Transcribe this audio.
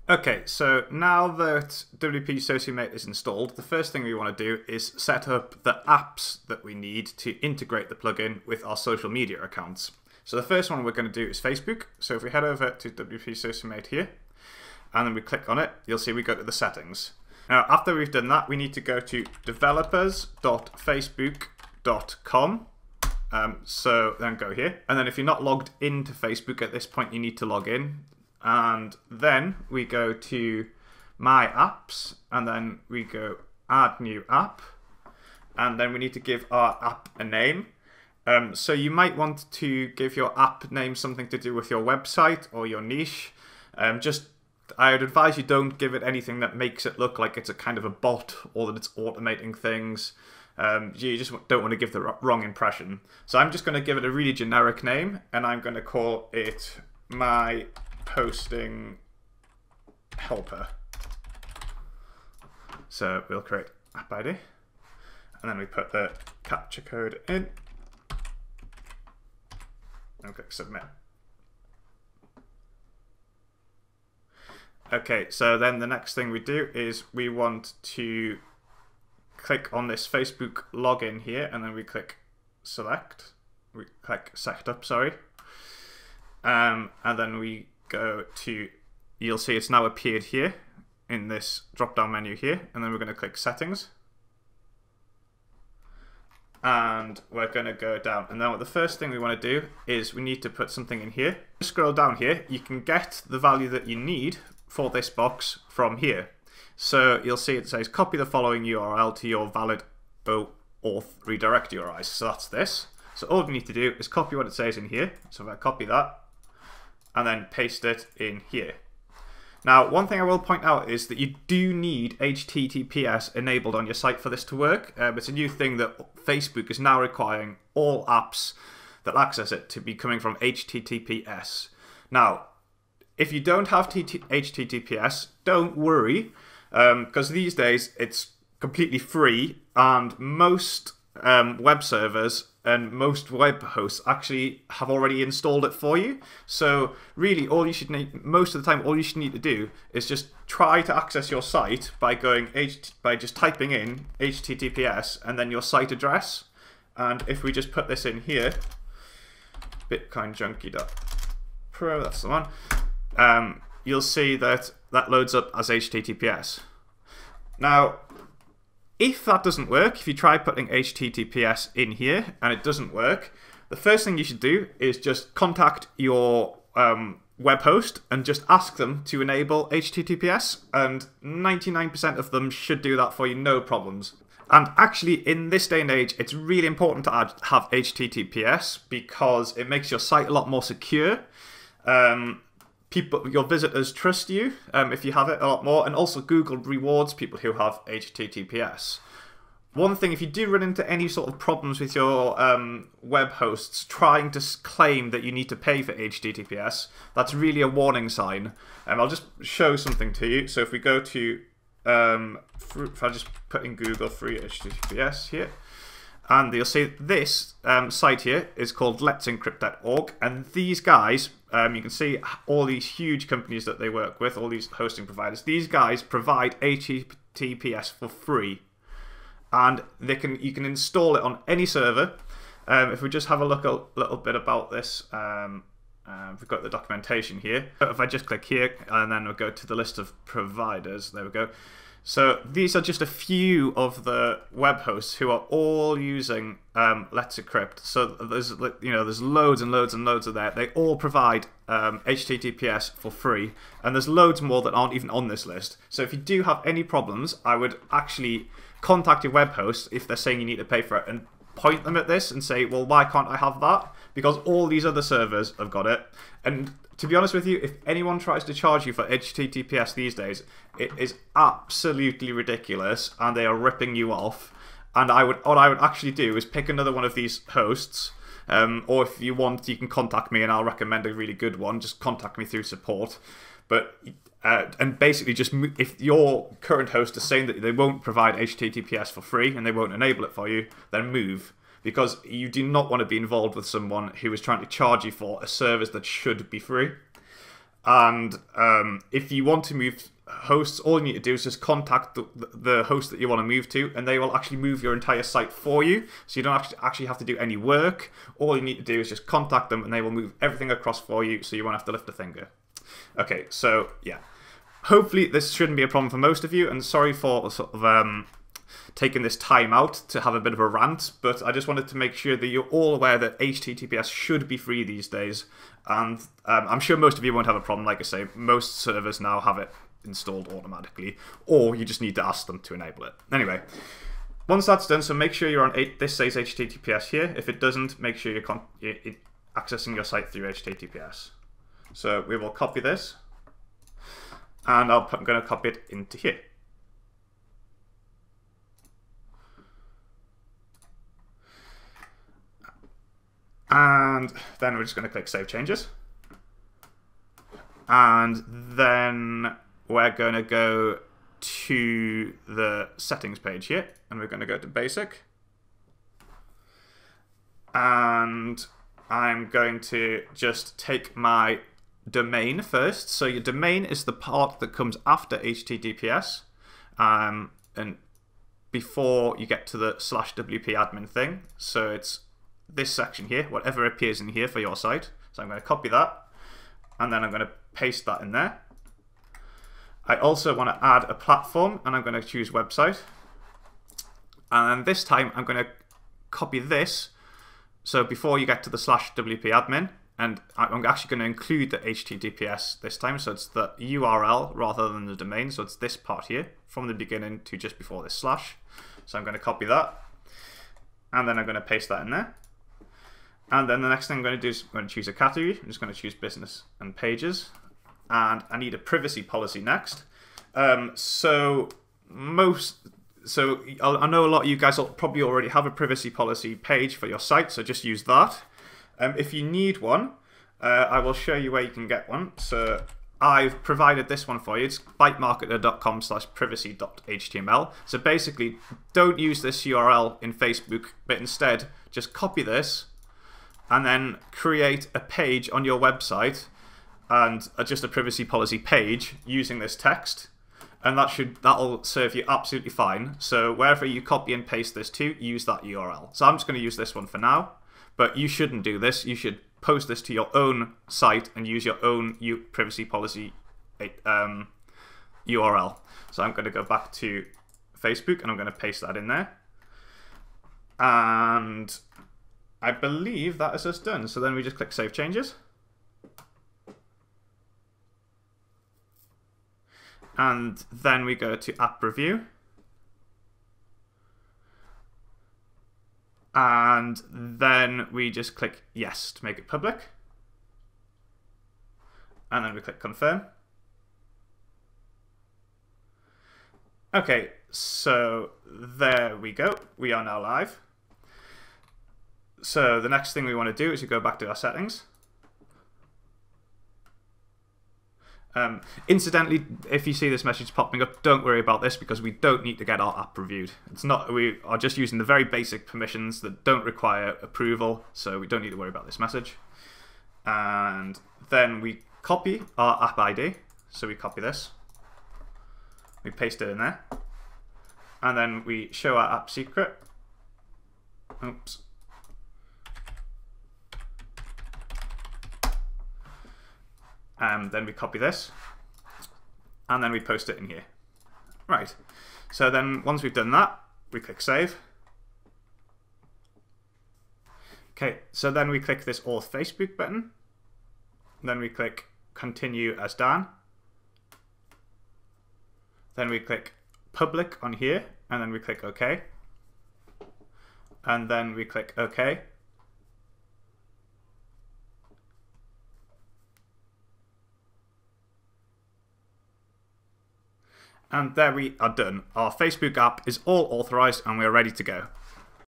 Okay, so now that WP Sociomate is installed, the first thing we want to do is set up the apps that we need to integrate the plugin with our social media accounts. So the first one we're going to do is Facebook. So if we head over to WP Sociomate here, and then we click on it, you'll see we go to the settings. Now, after we've done that, we need to go to developers.facebook.com. So then go here. And then if you're not logged into Facebook at this point, you need to log in. And then we go to My Apps, and then we go Add New App. And then we need to give our app a name. So you might want to give your app name something to do with your website or your niche. I would advise you don't give it anything that makes it look like it's a kind of a bot or that it's automating things. You just don't want to give the wrong impression. So I'm just going to give it a really generic name, and I'm going to call it My Posting Helper. So we'll create app ID, and then we put the captcha code in, and click submit. Okay, so then the next thing we do is we want to click on this Facebook login here, and then we click select. We click setup, sorry. And then we go to, you'll see it's now appeared here in this drop down menu here, and then we're going to click settings. And we're going to go down, and then the first thing we want to do is we need to put something in here. Scroll down here, you can get the value that you need for this box from here. So you'll see it says copy the following URL to your valid auth redirect URIs. So that's this. So all we need to do is copy what it says in here. So if I copy that and then paste it in here. Now, one thing I will point out is that you do need HTTPS enabled on your site for this to work. It's a new thing that Facebook is now requiring all apps that access it to be coming from HTTPS. Now, if you don't have HTTPS, don't worry, because these days it's completely free, and most web servers and most web hosts actually have already installed it for you. So really, all you should need, most of the time, all you should need to do is just try to access your site by just typing in HTTPS and then your site address. And if we just put this in here, bitcoinjunkie.pro, that's the one. You'll see that that loads up as HTTPS. Now, if that doesn't work, if you try putting HTTPS in here and it doesn't work, the first thing you should do is just contact your web host and just ask them to enable HTTPS, and 99% of them should do that for you, no problems. And actually, in this day and age, it's really important to have HTTPS because it makes your site a lot more secure. Your visitors trust you if you have it a lot more, and also Google rewards people who have HTTPS. One thing, if you do run into any sort of problems with your web hosts trying to claim that you need to pay for HTTPS, that's really a warning sign. I'll just show something to you. So if we go to, if I just put in Google free HTTPS here, and you'll see this site here is called let'sencrypt.org, and these guys, you can see all these huge companies that they work with, all these hosting providers. These guys provide HTTPS for free, and you can install it on any server. If we just have a look a little bit about this, we've got the documentation here. If I just click here and then we'll go to the list of providers, there we go. So these are just a few of the web hosts who are all using Let's Encrypt. So there's loads and loads and loads of that. They all provide HTTPS for free, and there's loads more that aren't even on this list. So if you do have any problems, I would actually contact your web host if they're saying you need to pay for it, and point them at this and say, well, why can't I have that? Because all these other servers have got it. And to be honest with you, if anyone tries to charge you for HTTPS these days, it is absolutely ridiculous, and they are ripping you off. And what I would actually do is pick another one of these hosts, or if you want, you can contact me and I'll recommend a really good one. Just contact me through support. But and basically, just if your current host is saying that they won't provide HTTPS for free and they won't enable it for you, then move. Because you do not want to be involved with someone who is trying to charge you for a service that should be free. And if you want to move hosts, all you need to do is just contact the host that you want to move to, and they will actually move your entire site for you. So you don't actually have to do any work. All you need to do is just contact them, and they will move everything across for you, so you won't have to lift a finger. Okay, so yeah. Hopefully this shouldn't be a problem for most of you, and sorry for sort of taking this time out to have a bit of a rant, but I just wanted to make sure that you're all aware that HTTPS should be free these days, and I'm sure most of you won't have a problem. Like I say, most servers now have it installed automatically, or you just need to ask them to enable it. Anyway, once that's done, so make sure you're on this says HTTPS here. If it doesn't, make sure you're accessing your site through HTTPS. So we will copy this, and I'm going to copy it into here. And then we're just going to click Save Changes. And then we're going to go to the settings page here, and we're going to go to Basic. And I'm going to just take my domain first. So your domain is the part that comes after HTTPS, and before you get to the /wp admin thing. So it's this section here, whatever appears in here for your site. So I'm going to copy that, and then I'm going to paste that in there. I also want to add a platform, and I'm going to choose website. And this time I'm going to copy this. So before you get to the /wp admin, and I'm actually going to include the HTTPS this time, so it's the URL rather than the domain. So it's this part here from the beginning to just before this slash. So I'm going to copy that, and then I'm going to paste that in there. And then the next thing I'm going to do is I'm going to choose a category. I'm just going to choose business and pages. And I need a privacy policy next. So I know a lot of you guys will probably already have a privacy policy page for your site, so just use that. If you need one, I will show you where you can get one. So I've provided this one for you. It's bytemarketer.com/privacy.html. So basically, don't use this URL in Facebook, but instead just copy this and then create a page on your website, and just a privacy policy page using this text, and that'll serve you absolutely fine. So wherever you copy and paste this to, use that URL. So I'm just going to use this one for now, but you shouldn't do this. You should post this to your own site and use your own privacy policy URL. So I'm going to go back to Facebook, and I'm going to paste that in there. And I believe that is us done. So then we just click Save Changes. And then we go to App Review. And then we just click Yes to make it public. And then we click Confirm. Okay, so there we go. We are now live. So the next thing we want to do is you go back to our settings. Incidentally, if you see this message popping up, don't worry about this, because we don't need to get our app reviewed. We are just using the very basic permissions that don't require approval, so we don't need to worry about this message. And then we copy our app ID. So we copy this, we paste it in there, and then we show our app secret. Oops. Then we copy this, and then we post it in here. Right, so then once we've done that, we click Save. Okay, so then we click this Auth Facebook button, then we click Continue as Dan, then we click Public on here, and then we click OK, and then we click OK. And there we are done. Our Facebook app is all authorized, and we're ready to go.